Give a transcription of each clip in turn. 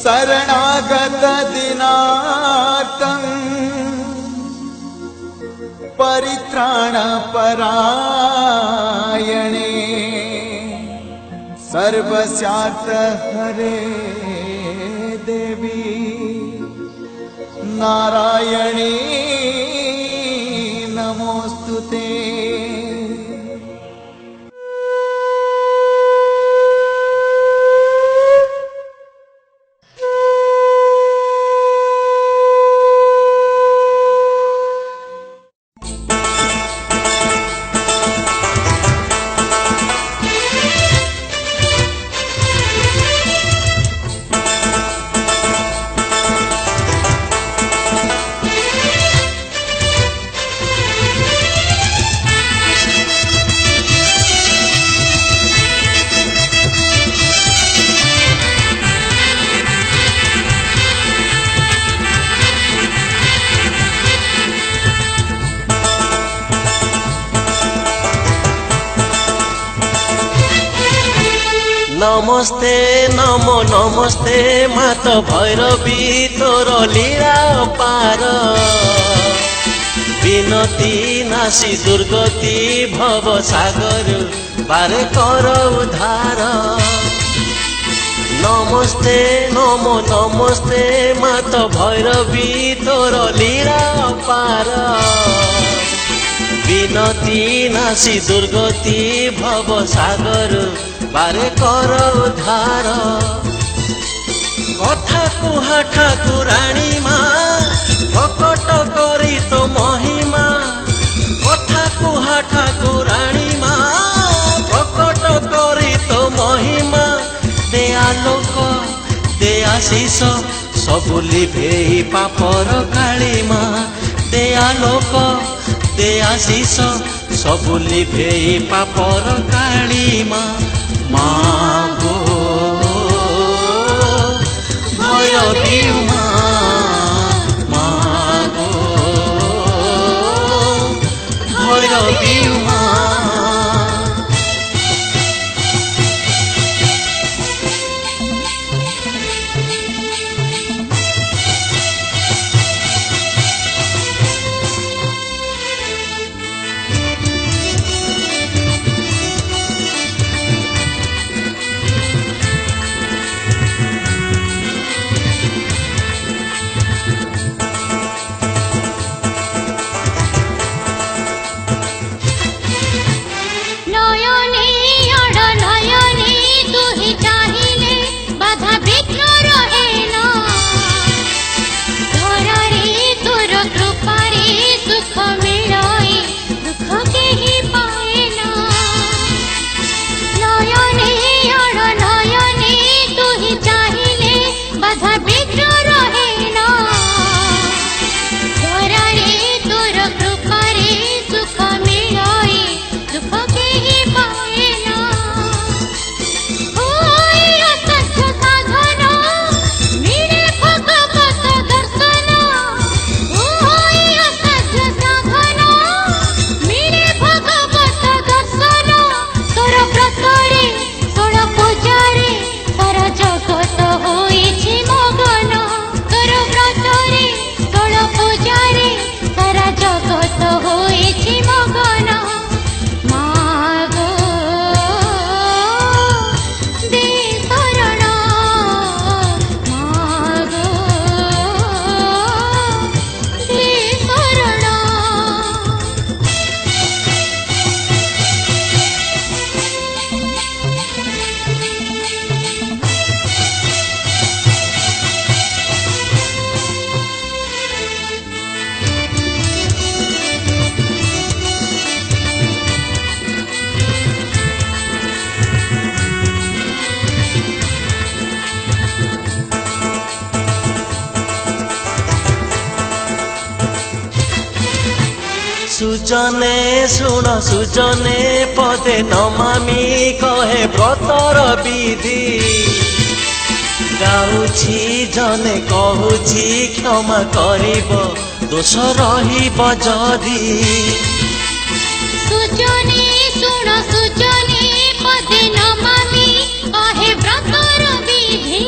शरणागत दिनार्तम् परित्राण परायणे सर्वस्यार्थ हरे देवी नारायणी नमोस्तुते। नमस्ते नमो नमस्ते मात भैरवी तोर लीला पार विनती नासी दुर्गति भव सागर बारे कर उद्धार। नमस्ते नमो नमस्ते मात भैरवी तोर लीला पार विनती नासी दुर्गति भव सागर बारे कर उद्धार। कथा कुहा ठाकुराणी माँ भकट करी तो महिमा कथा कुहा ठाकुराणी माँ भकट करी तो महिमा दे आलोक दे आशीष सबु लिभेई पापर काली माँ दे आलोक दे आशीष सबु लिभेई पापर काली माँ मागो भैरवी मागो भैरवी सुजने शुण सुजने पदे नमामि कहे व्रतर विधि गाउछि जने कहुछि क्षमा करिब दोष रहिब जदि सुजने शुण सुजने पदे नमामि कहे व्रतर विधि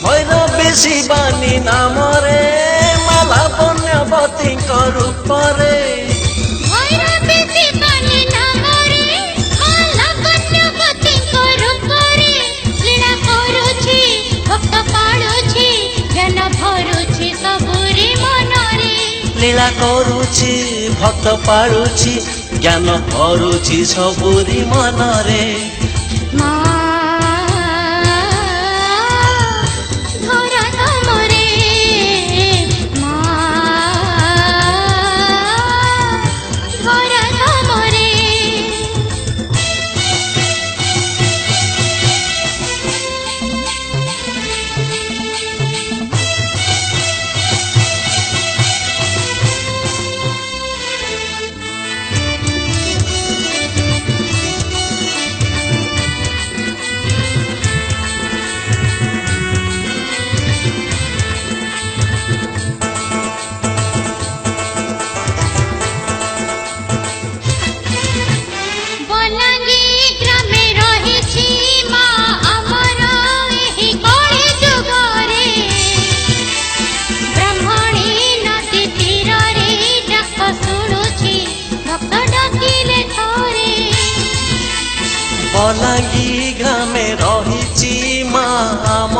ଭୈରବୀ ଶିବାନୀ ନାମରେ ମାଲା ବନ୍ୟବତୀଙ୍କ ରୂପରେ ଭୈରବୀ ଶିବାନୀ ନାମରେ ମାଲା ବନ୍ୟବତୀଙ୍କ ରୂପରେ ଲୀଳା କରୁଛି ଭକ୍ତ ପାଳୁଛି ଜ୍ଞାନ ଭରୁଛି ସବୁରି ମନରେ ଲୀଳା କରୁଛି ଭକ୍ତ ପାଳୁଛି ଜ୍ଞାନ ଭରୁଛି ସବୁରି ମନରେ ମା ଧରା ତମରେ ମା ଧରା ତମରେ ବଲାଙ୍ଗୀ ଗ୍ରାମେ ରହିଛି ମା ଆମର ଏହି କଳି ଯୁଗରେ ବ୍ରାହ୍ମଣୀ ନଦୀ ତୀରରେ ଡାକ ଶୁଣୁଛି ଭକ୍ତ ଡାକିଲେ ଥରେ ବଲାଙ୍ଗୀ ଗ୍ରାମେ ରହିଛି ମା ଆମ